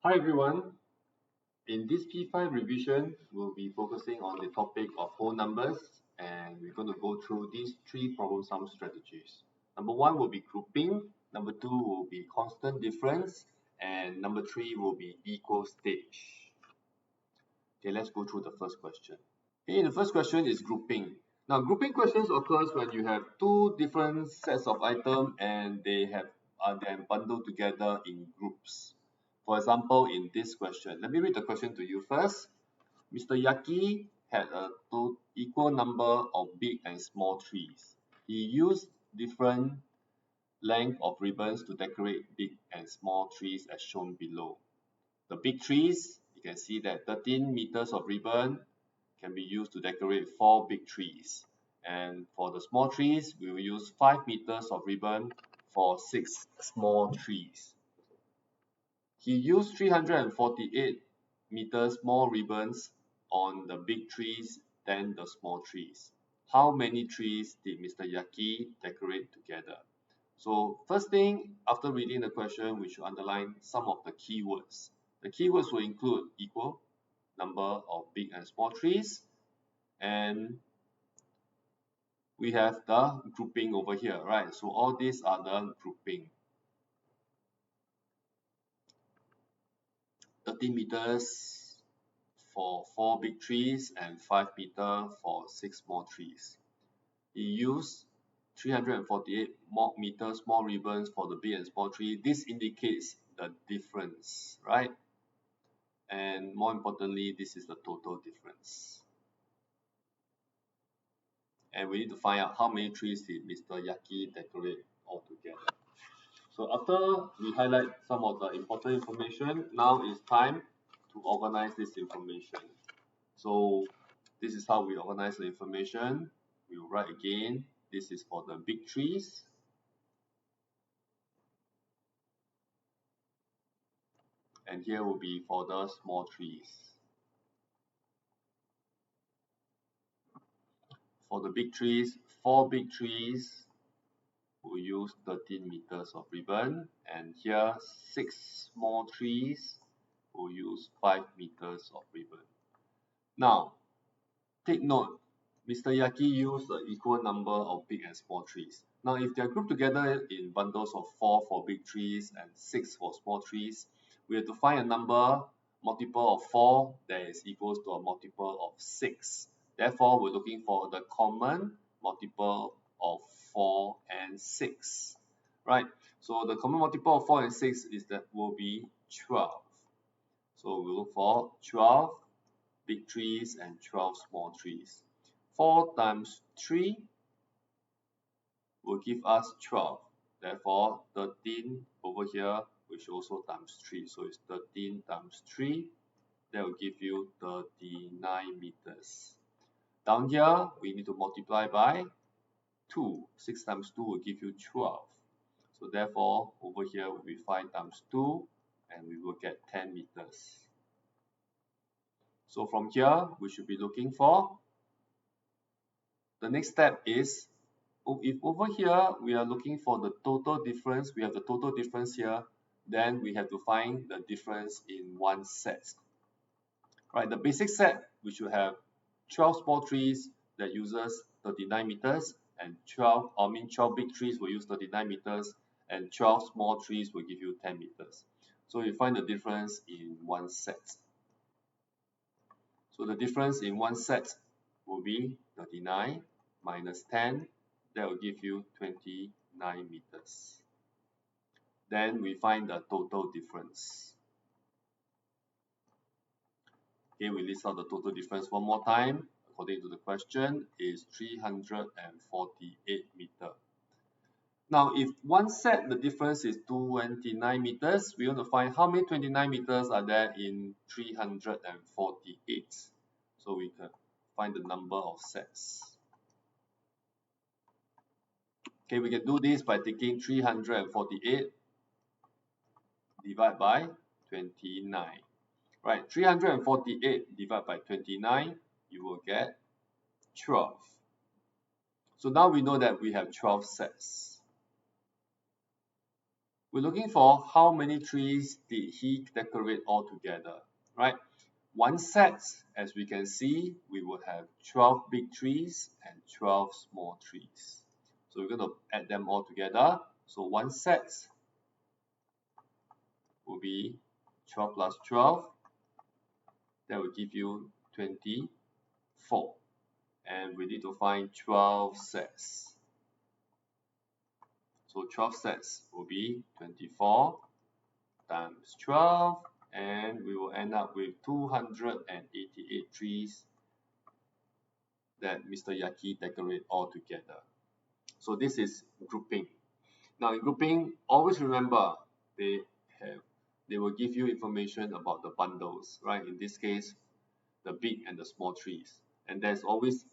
Hi everyone. In this P5 revision, we'll be focusing on the topic of whole numbers, and we're going to go through these three problem sum strategies. Number one will be grouping, number two will be constant difference, and number three will be equal stage. Okay, let's go through the first question. Okay, the first question is grouping. Now, grouping questions occurs when you have two different sets of items and they are then bundled together in groups. For example, in this question, let me read the question to you first. Mr. Yaki had a equal number of big and small trees. He used different length of ribbons to decorate big and small trees as shown below. The big trees, you can see that 13 meters of ribbon can be used to decorate 4 big trees. And for the small trees, we will use 5 meters of ribbon for 6 small trees. He used 348 meters more ribbons on the big trees than the small trees. How many trees did Mr. Yaki decorate together? So first thing, after reading the question, we should underline some of the keywords. The keywords will include equal, number of big and small trees, and we have the grouping over here, right? So all these are the grouping. 13 meters for 4 big trees and 5 meters for 6 small trees. He used 348 meters more ribbons for the big and small tree. This indicates the difference, right? And more importantly, this is the total difference. And we need to find out how many trees did Mr. Yaki decorate altogether. So after we highlight some of the important information, now it's time to organize this information. So this is how we organize the information. We'll write again. This is for the big trees. And here will be for the small trees. For the big trees, 4 big trees will use 13 meters of ribbon, and here 6 small trees will use 5 meters of ribbon. Now, take note, Mr. Yaki used an equal number of big and small trees. Now, if they are grouped together in bundles of 4 for big trees and 6 for small trees, we have to find a number multiple of 4 that is equal to a multiple of 6. Therefore, we're looking for the common multiple of 4 and 6. Right? So the common multiple of 4 and 6 will be 12. So we look for 12 big trees and 12 small trees. 4 times 3 will give us 12. Therefore, 13 over here, which also times 3. So it's 13 times 3. That will give you 39 meters. Down here, we need to multiply by 2. 6 times 2 will give you 12. So therefore, over here will be 5 times 2, and we will get 10 meters. So from here, we should be looking for the next step is, if over here we are looking for the total difference, we have the total difference here, then we have to find the difference in one set. Right, the basic set, we should have 12 small trees that uses 39 meters, and 12 big trees will use 39 meters, and 12 small trees will give you 10 meters. So you find the difference in one set. So the difference in one set will be 39 minus 10. That will give you 29 meters. Then we find the total difference. Okay, we list out the total difference one more time. According to the question, is 348 meters. Now, if one set the difference is 29 meters, we want to find how many 29 meters are there in 348. So we can find the number of sets. Okay, we can do this by taking 348 divided by 29. Right, 348 divided by 29, you will get 12. So now we know that we have 12 sets. We're looking for how many trees did he decorate altogether, right? One set, as we can see, we would have 12 big trees and 12 small trees. So we're going to add them all together. So one set will be 12 plus 12. That will give you 24. And we need to find 12 sets. So 12 sets will be 24 times 12, and we will end up with 288 trees that Mr. Yaki decorate all together. So this is grouping. Now in grouping, always remember they will give you information about the bundles, right? In this case, the big and the small trees. And there's always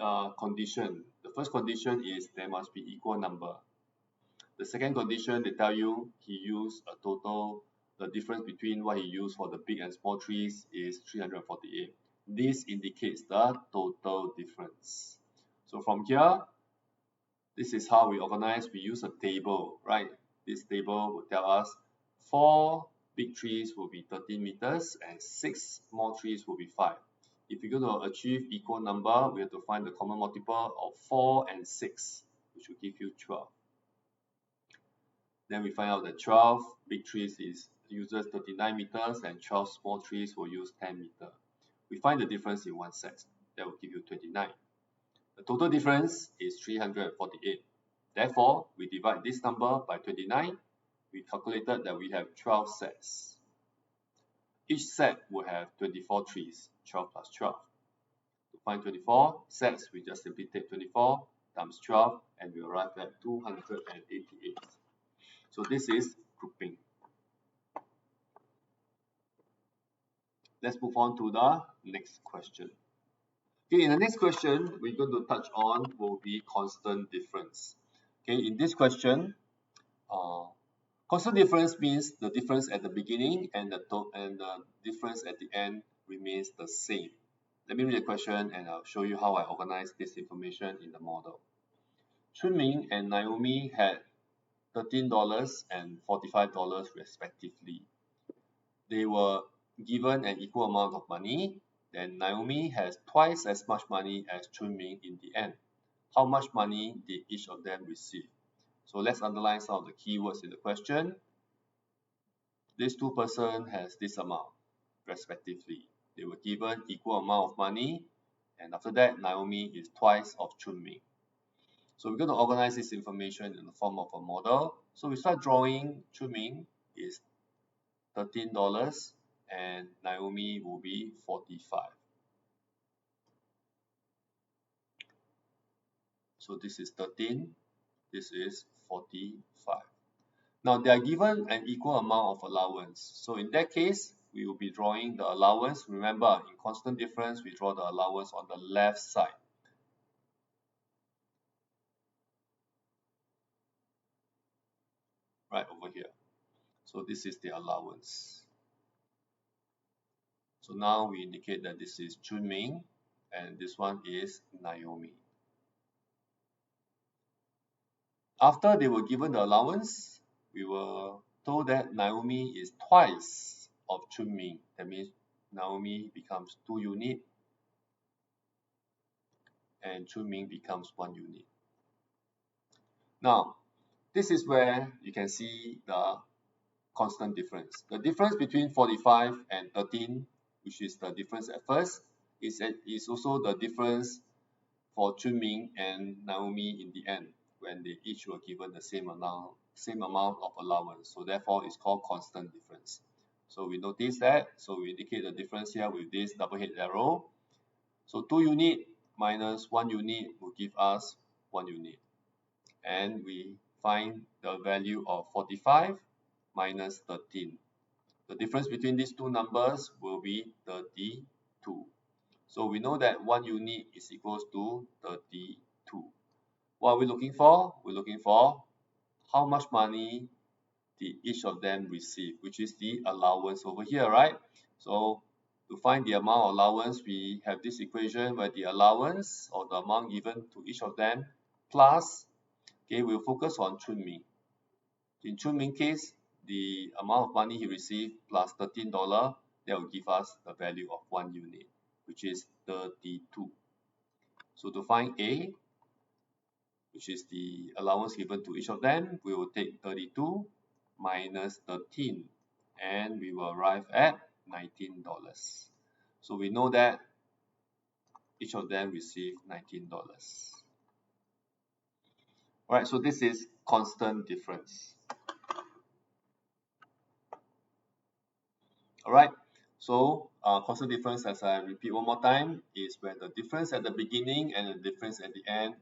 a condition. The first condition is there must be equal number. The second condition, they tell you he used a total, the difference between what he used for the big and small trees is 348. This indicates the total difference. So from here, this is how we organize. We use a table, right? This table will tell us 4 big trees will be 13 meters and 6 small trees will be 5. If you're going to achieve equal number, we have to find the common multiple of 4 and 6, which will give you 12. Then we find out that 12 big trees uses 39 meters and 12 small trees will use 10 meters. We find the difference in one set. That will give you 29. The total difference is 348. Therefore, we divide this number by 29. We calculated that we have 12 sets. Each set will have 24 trees, 12 plus 12. To find 24 sets, we just simply take 24 times 12 and we arrive at 288. So this is grouping. Let's move on to the next question. Okay, in the next question, we're going to touch on will be constant difference. Okay, in this question, constant difference means the difference at the beginning and the difference at the end remains the same. Let me read the question and I'll show you how I organize this information in the model. Chunming and Naomi had $13 and $45 respectively. They were given an equal amount of money. Then Naomi has twice as much money as Chunming in the end. How much money did each of them receive? So let's underline some of the keywords in the question. These two persons has this amount respectively. They were given equal amount of money, and after that Naomi is twice of Chunming. So we're going to organize this information in the form of a model. So we start drawing. Chunming is $13 and Naomi will be 45. So this is 13, this is 45. Now they are given an equal amount of allowance. So in that case, we will be drawing the allowance. Remember, in constant difference, we draw the allowance on the left side. Right over here. So this is the allowance. So now we indicate that this is Chunming and this one is Naomi. After they were given the allowance, we were told that Naomi is twice of Chunming. That means Naomi becomes 2 units and Chunming becomes 1 unit. Now, this is where you can see the constant difference. The difference between 45 and 13, which is the difference at first, is also the difference for Chunming and Naomi in the end, when they each were given the same amount of allowance. So therefore, it's called constant difference. So we notice that. So we indicate the difference here with this double head arrow. So 2 unit minus 1 unit will give us 1 unit. And we find the value of 45 minus 13. The difference between these two numbers will be 32. So we know that 1 unit is equals to 32. What are we looking for? We're looking for how much money did each of them receive, which is the allowance over here, right? So to find the amount of allowance, we have this equation where the allowance or the amount given to each of them plus, okay, we'll focus on Chunming. In Chun Ming case, the amount of money he received plus $13, that will give us the value of 1 unit, which is 32. So to find A, which is the allowance given to each of them, we will take 32 minus 13, and we will arrive at $19. So we know that each of them received $19. Alright, so this is constant difference. Alright, so constant difference, as I repeat one more time, is when the difference at the beginning and the difference at the end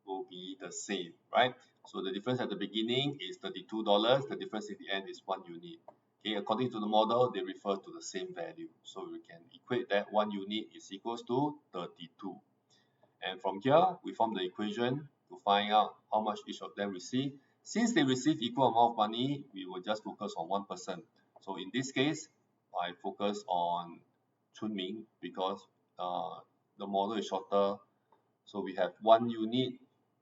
will be the same, right? So the difference at the beginning is $32, the difference at the end is 1 unit. Okay, according to the model, they refer to the same value. So we can equate that 1 unit is equals to 32. And from here, we form the equation to find out how much each of them receive. Since they receive equal amount of money, we will just focus on one person. So in this case, I focus on Chun Ming because the model is shorter. So we have 1 unit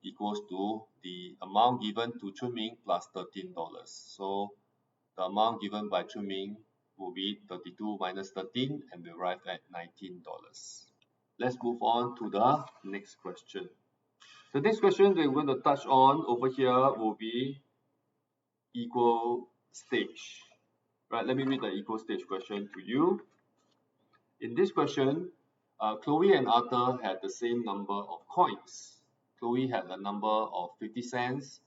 equals to the amount given to Chun Ming plus $13. So the amount given by Chun Ming will be 32 minus 13, and we arrive at $19. Let's move on to the next question. The next question that we're going to touch on over here will be equal stage. Right, let me read the equal stage question to you. In this question, Chloe and Arthur had the same number of coins. Chloe had a number of 50 cents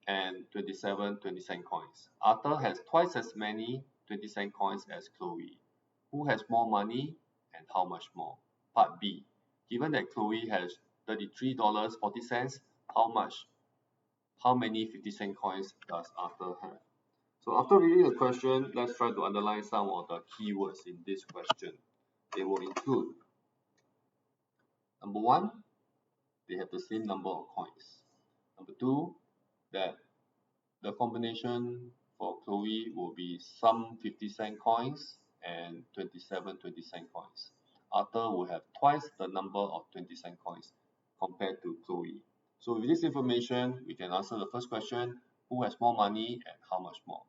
and 27 20-cent coins. Arthur has twice as many 20-cent coins as Chloe. Who has more money and how much more? Part B. Given that Chloe has $33.40, how many 50-cent coins does Arthur have? So after reading the question, let's try to underline some of the keywords in this question. They will include, number 1, they have the same number of coins. Number 2, that the combination for Chloe will be some 50-cent coins and 27 20-cent coins. Arthur will have twice the number of 20-cent coins compared to Chloe. So with this information, we can answer the first question, who has more money and how much more?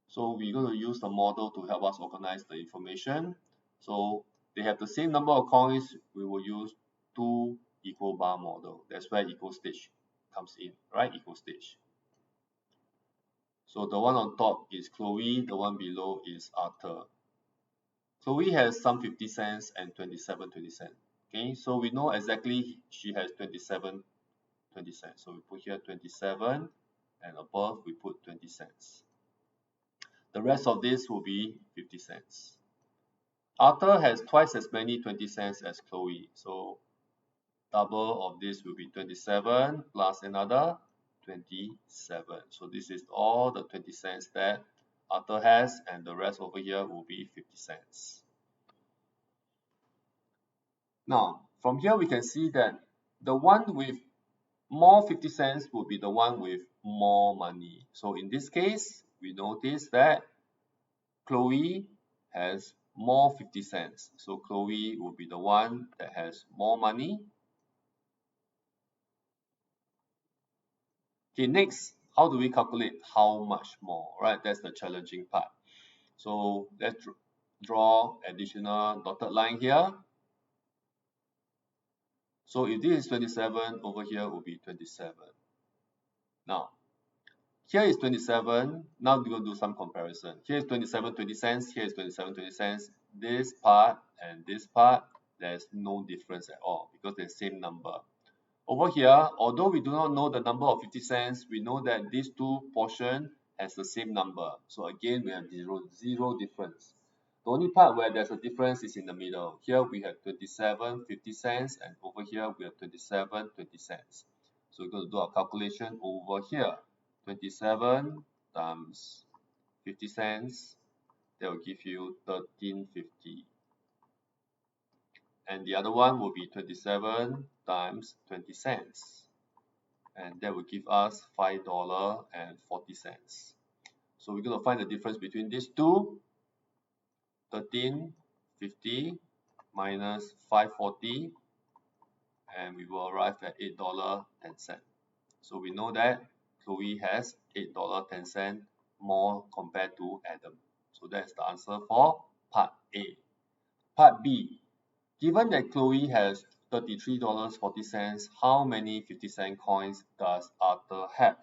So we're going to use the model to help us organize the information. So they have the same number of coins, we will use 2 equal bar model. That's where equal stage comes in, right? Equal stage. So the one on top is Chloe, the one below is Arthur. Chloe has some 50 cents and 27 20 cents. Okay, so we know exactly she has 27 20 cents. So we put here 27 and above we put 20 cents. The rest of this will be 50 cents. Arthur has twice as many 20 cents as Chloe. So double of this will be 27 plus another 27. So this is all the 20 cents that Arthur has, and the rest over here will be 50 cents. Now, from here we can see that the one with more 50 cents will be the one with more money. So in this case, we notice that Chloe has more 50 cents. So Chloe will be the one that has more money. Okay, next, how do we calculate how much more, right? That's the challenging part. So let's draw additional dotted line here. So if this is 27, over here will be 27. Now, here is 27. Now we're going to do some comparison. Here is 27 20 cents. Here is 27 20 cents. This part and this part, there's no difference at all because they're the same number. Over here, although we do not know the number of 50 cents, we know that these two portions has the same number. So again, we have zero difference. The only part where there's a difference is in the middle. Here we have 27 50 cents, and over here we have 27 20 cents. So we're going to do our calculation over here. 27 times 50 cents, that will give you 13.50. And the other one will be 27 times 20 cents. And that will give us $5.40. So we're going to find the difference between these two. 13.50 minus 5.40, and we will arrive at $8.10. So we know that Chloe has $8.10 more compared to Adam. So that's the answer for part A. Part B. Given that Chloe has $33.40, how many 50-cent coins does Arthur have?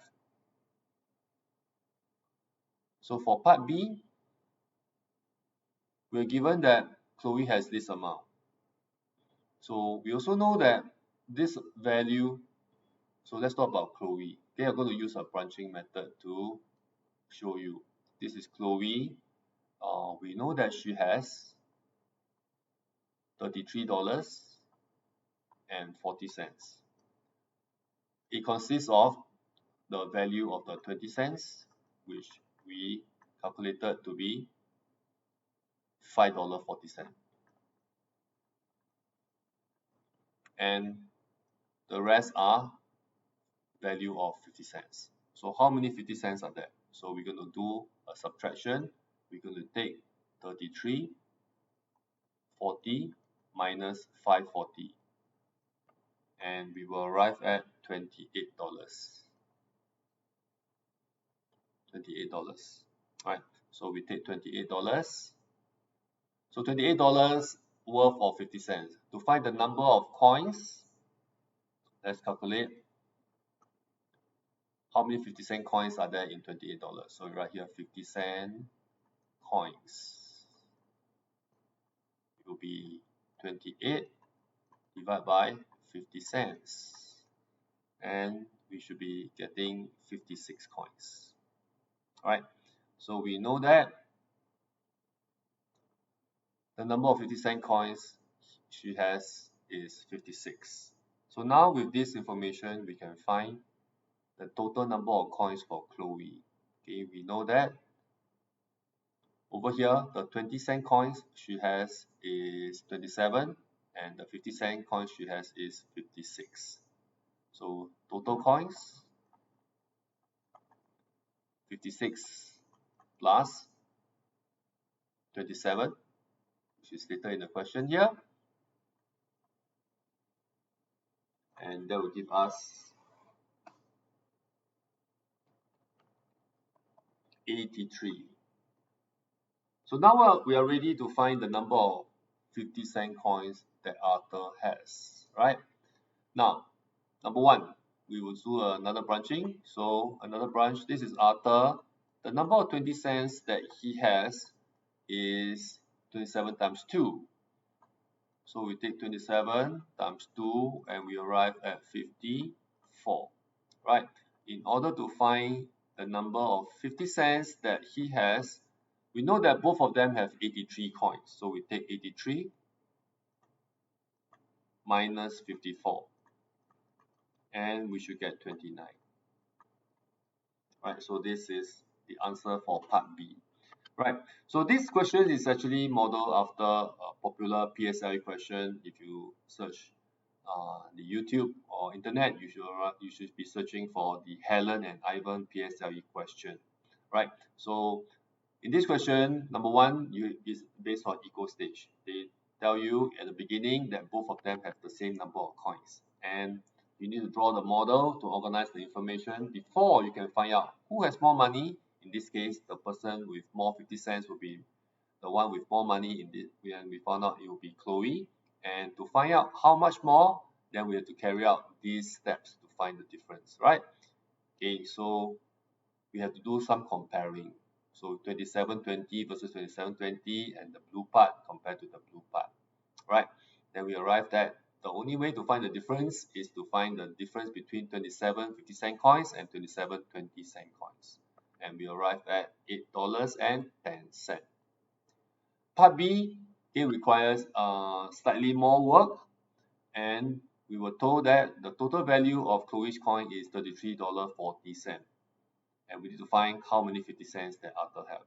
So for part B, we're given that Chloe has this amount. So we also know that this value, so let's talk about Chloe. Okay, I'm going to use a branching method to show you. This is Chloe. We know that she has $33.40. It consists of the value of the 20 cents, which we calculated to be $5.40. And the rest are value of 50 cents. So how many 50 cents are there? So we're going to do a subtraction. We're going to take 33.40 minus 5.40, and we will arrive at $28. Right, so we take $28. So $28 worth of 50 cents. To find the number of coins, let's calculate how many 50-cent coins are there in $28. So right here, 50-cent coins. It will be 28 divided by 50 cents. And we should be getting 56 coins. Alright, so we know that the number of 50-cent coins she has is 56. So now with this information, we can find the total number of coins for Chloe. Okay, we know that over here, the 20-cent coins she has is 27, and the 50-cent coins she has is 56. So total coins, 56 plus 27, which is stated in the question here, and that will give us 83. So now we are ready to find the number of 50-cent coins that Arthur has, right? Now, number one, we will do another branching. So another branch, this is Arthur. The number of 20 cents that he has is 27 times 2. So we take 27 times 2 and we arrive at 54, right? In order to find the number of 50 cents that he has, we know that both of them have 83 coins. So we take 83 minus 54, and we should get 29. Right, so this is the answer for part B. Right, so this question is actually modeled after a popular PSLE question. If you search the YouTube or internet, you should be searching for the Helen and Ivan PSLE question. Right, so in this question, number one is based on equal stage. They tell you at the beginning that both of them have the same number of coins, and you need to draw the model to organize the information before you can find out who has more money. In this case, the person with more 50 cents will be the one with more money. When we found out, it will be Chloe. And to find out how much more, then we have to carry out these steps to find the difference, right? Okay, so we have to do some comparing. So 2720 versus 2720, and the blue part compared to the blue part, right? Then we arrived at the only way to find the difference is to find the difference between 27 50-cent coins and 27 20-cent coins. And we arrived at $8.10. Part B, it requires slightly more work, and we were told that the total value of Chloe's coin is $33.40. And we need to find how many 50 cents that Arthur have.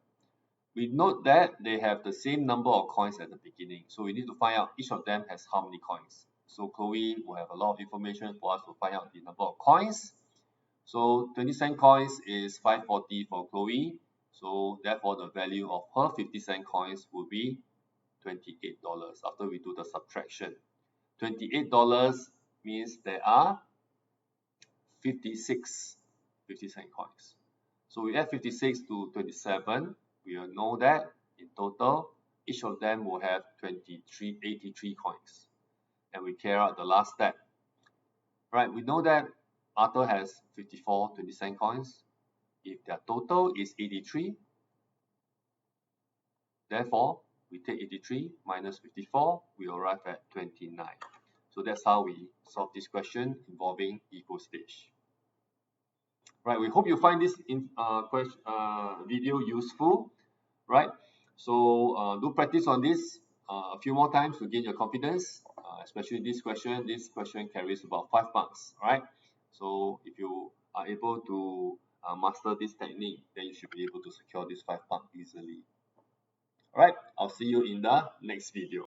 We note that they have the same number of coins at the beginning, so we need to find out each of them has how many coins. So Chloe will have a lot of information for us to find out the number of coins. So 20-cent coins is 5.40 for Chloe, so therefore the value of her 50-cent coins will be $28 after we do the subtraction. $28 means there are 56 50-cent coins. So we add 56 to 27. We will know that in total, each of them will have 83 coins. And we carry out the last step. Right, we know that Arthur has 54 20-cent coins. If their total is 83, therefore, we take 83 minus 54, we arrive at 29. So that's how we solve this question involving equal stage. Right, we hope you find this video useful, right? So do practice on this a few more times to gain your confidence, especially this question. This question carries about 5 marks, right? So if you are able to master this technique, then you should be able to secure this 5 marks easily. Alright, I'll see you in the next video.